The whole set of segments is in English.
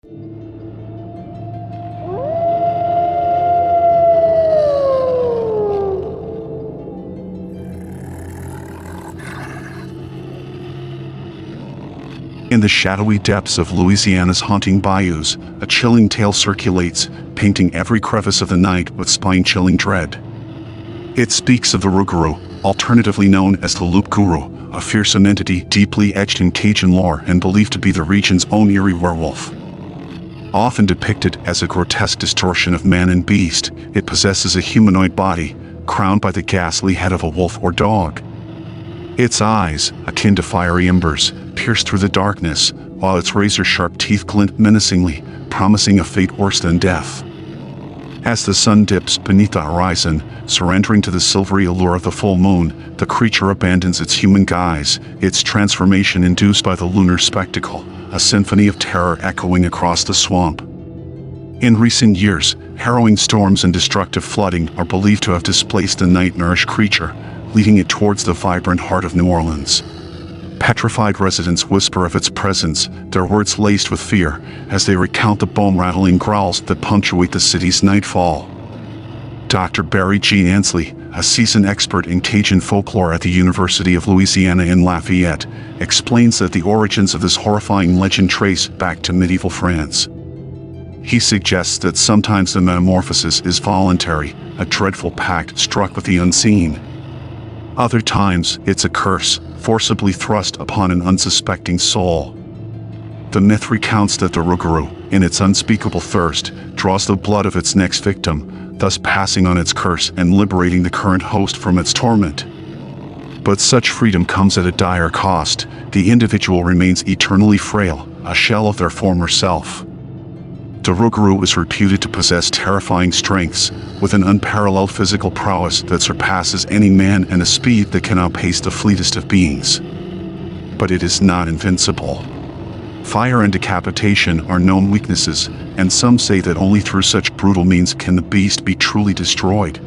In the shadowy depths of Louisiana's haunting bayous, a chilling tale circulates, painting every crevice of the night with spine-chilling dread. It speaks of the Rougarou, alternatively known as the Loup-Garou, a fearsome entity deeply etched in Cajun lore and believed to be the region's own eerie werewolf. Often depicted as a grotesque distortion of man and beast, it possesses a humanoid body, crowned by the ghastly head of a wolf or dog. Its eyes, akin to fiery embers, pierce through the darkness, while its razor-sharp teeth glint menacingly, promising a fate worse than death. As the sun dips beneath the horizon, surrendering to the silvery allure of the full moon, the creature abandons its human guise, its transformation induced by the lunar spectacle, a symphony of terror echoing across the swamp. In recent years, harrowing storms and destructive flooding are believed to have displaced the night-nourished creature, leading it towards the vibrant heart of New Orleans. Petrified residents whisper of its presence, their words laced with fear, as they recount the bone-rattling growls that punctuate the city's nightfall. Dr. Barry G. Ansley, a seasoned expert in Cajun folklore at the University of Louisiana in Lafayette, explains that the origins of this horrifying legend trace back to medieval France. He suggests that sometimes the metamorphosis is voluntary, a dreadful pact struck with the unseen. Other times, it's a curse, forcibly thrust upon an unsuspecting soul. The myth recounts that the Rougarou, in its unspeakable thirst, draws the blood of its next victim, thus passing on its curse and liberating the current host from its torment. But such freedom comes at a dire cost. The individual remains eternally frail, a shell of their former self. The Rougarou is reputed to possess terrifying strengths, with an unparalleled physical prowess that surpasses any man and a speed that can outpace the fleetest of beings. But it is not invincible. Fire and decapitation are known weaknesses, and some say that only through such brutal means can the beast be truly destroyed.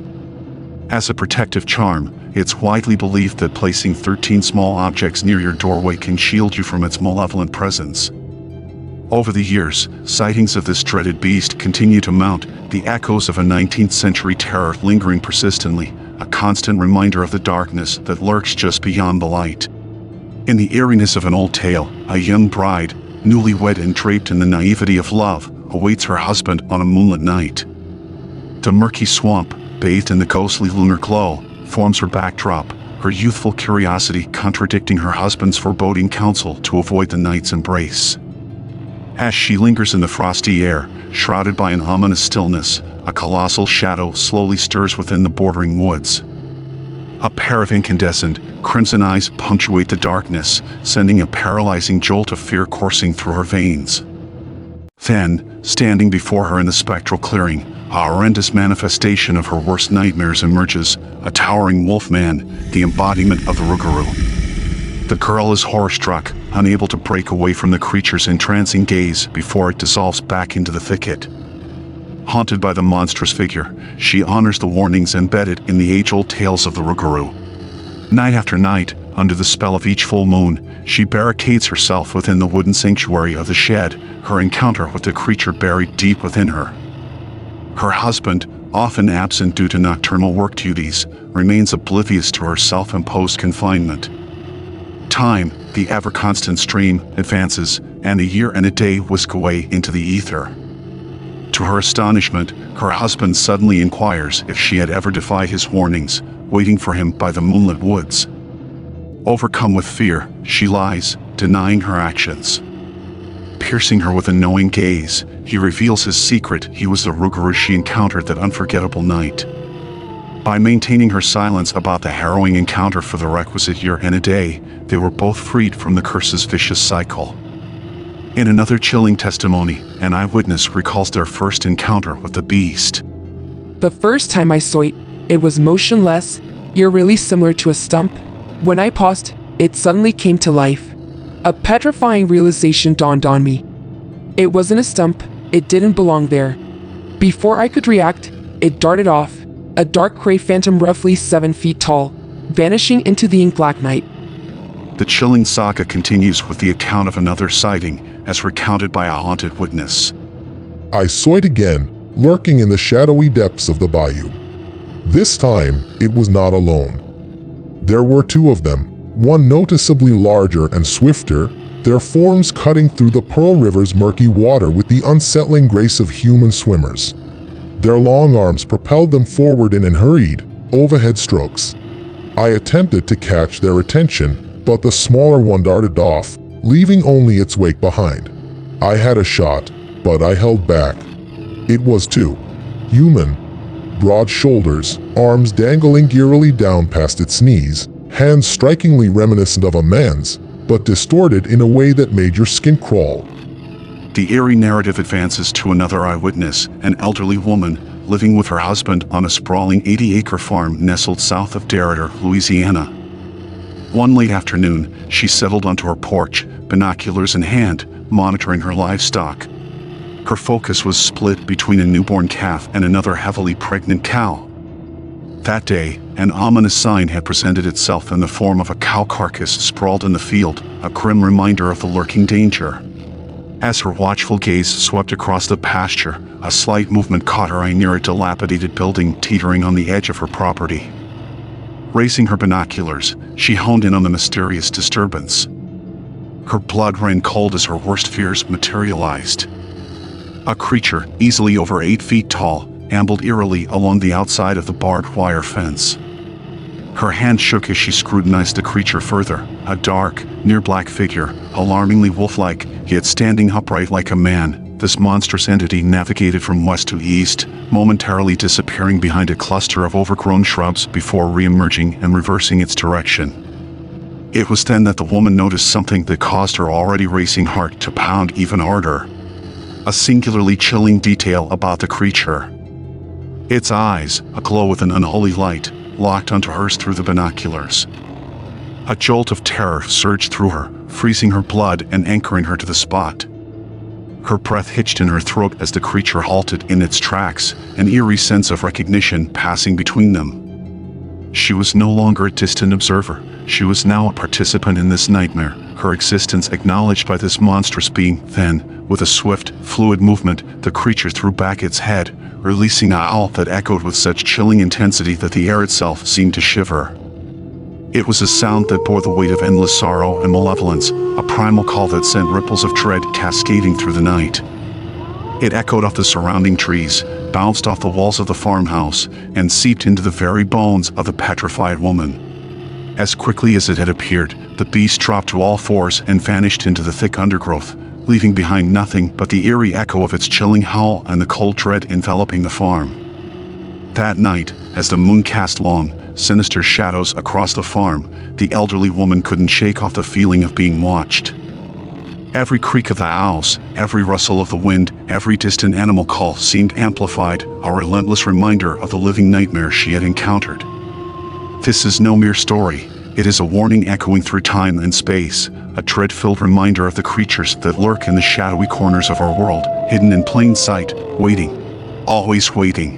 As a protective charm, it's widely believed that placing 13 small objects near your doorway can shield you from its malevolent presence. Over the years, sightings of this dreaded beast continue to mount, the echoes of a 19th century terror lingering persistently, a constant reminder of the darkness that lurks just beyond the light. In the eeriness of an old tale, a young bride, newlywed and draped in the naivety of love, awaits her husband on a moonlit night. The murky swamp, bathed in the ghostly lunar glow, forms her backdrop, her youthful curiosity contradicting her husband's foreboding counsel to avoid the night's embrace. As she lingers in the frosty air, shrouded by an ominous stillness, a colossal shadow slowly stirs within the bordering woods. A pair of incandescent, crimson eyes punctuate the darkness, sending a paralyzing jolt of fear coursing through her veins. Then, standing before her in the spectral clearing, a horrendous manifestation of her worst nightmares emerges, a towering wolf-man, the embodiment of the Rougarou. The girl is horror-struck, unable to break away from the creature's entrancing gaze before it dissolves back into the thicket. Haunted by the monstrous figure, she honors the warnings embedded in the age-old tales of the Rougarou. Night after night, under the spell of each full moon, she barricades herself within the wooden sanctuary of the shed, her encounter with the creature buried deep within her. Her husband, often absent due to nocturnal work duties, remains oblivious to her self-imposed confinement. Time, the ever-constant stream, advances, and a year and a day whisk away into the ether. To her astonishment, her husband suddenly inquires if she had ever defied his warnings, waiting for him by the moonlit woods. Overcome with fear, she lies, denying her actions. Piercing her with a knowing gaze, he reveals his secret: he was the Rougarou she encountered that unforgettable night. By maintaining her silence about the harrowing encounter for the requisite year and a day, they were both freed from the curse's vicious cycle. In another chilling testimony, an eyewitness recalls their first encounter with the beast. The first time I saw it, it was motionless, eerily similar to a stump. When I paused, it suddenly came to life. A petrifying realization dawned on me. It wasn't a stump, it didn't belong there. Before I could react, it darted off, a dark gray phantom roughly 7 feet tall, vanishing into the ink-black night. The chilling saga continues with the account of another sighting, as recounted by a haunted witness. I saw it again, lurking in the shadowy depths of the bayou. This time, it was not alone. There were two of them, one noticeably larger and swifter, their forms cutting through the Pearl River's murky water with the unsettling grace of human swimmers. Their long arms propelled them forward in hurried, overhead strokes. I attempted to catch their attention, but the smaller one darted off, leaving only its wake behind. I had a shot, but I held back. It was too human. Broad shoulders, arms dangling eerily down past its knees, hands strikingly reminiscent of a man's, but distorted in a way that made your skin crawl. The eerie narrative advances to another eyewitness, an elderly woman, living with her husband on a sprawling 80-acre farm nestled south of Rougarou, Louisiana. One late afternoon, she settled onto her porch, binoculars in hand, monitoring her livestock. Her focus was split between a newborn calf and another heavily pregnant cow. That day, an ominous sign had presented itself in the form of a cow carcass sprawled in the field, a grim reminder of the lurking danger. As her watchful gaze swept across the pasture, a slight movement caught her eye near a dilapidated building teetering on the edge of her property. Raising her binoculars, she honed in on the mysterious disturbance. Her blood ran cold as her worst fears materialized. A creature, easily over 8 feet tall, ambled eerily along the outside of the barbed wire fence. Her hand shook as she scrutinized the creature further, a dark, near-black figure, alarmingly wolf-like, yet standing upright like a man. This monstrous entity navigated from west to east, momentarily disappearing behind a cluster of overgrown shrubs before re-emerging and reversing its direction. It was then that the woman noticed something that caused her already racing heart to pound even harder. A singularly chilling detail about the creature. Its eyes, aglow with an unholy light, locked onto hers through the binoculars. A jolt of terror surged through her, freezing her blood and anchoring her to the spot. Her breath hitched in her throat as the creature halted in its tracks, an eerie sense of recognition passing between them. She was no longer a distant observer. She was now a participant in this nightmare, her existence acknowledged by this monstrous being. Then, with a swift, fluid movement, the creature threw back its head, releasing a howl that echoed with such chilling intensity that the air itself seemed to shiver. It was a sound that bore the weight of endless sorrow and malevolence, a primal call that sent ripples of dread cascading through the night. It echoed off the surrounding trees, bounced off the walls of the farmhouse, and seeped into the very bones of the petrified woman. As quickly as it had appeared, the beast dropped to all fours and vanished into the thick undergrowth, leaving behind nothing but the eerie echo of its chilling howl and the cold dread enveloping the farm. That night, as the moon cast long, sinister shadows across the farm, the elderly woman couldn't shake off the feeling of being watched. Every creak of the house, every rustle of the wind, every distant animal call seemed amplified, a relentless reminder of the living nightmare she had encountered. This is no mere story. It is a warning echoing through time and space, a dread-filled reminder of the creatures that lurk in the shadowy corners of our world, hidden in plain sight, waiting, always waiting.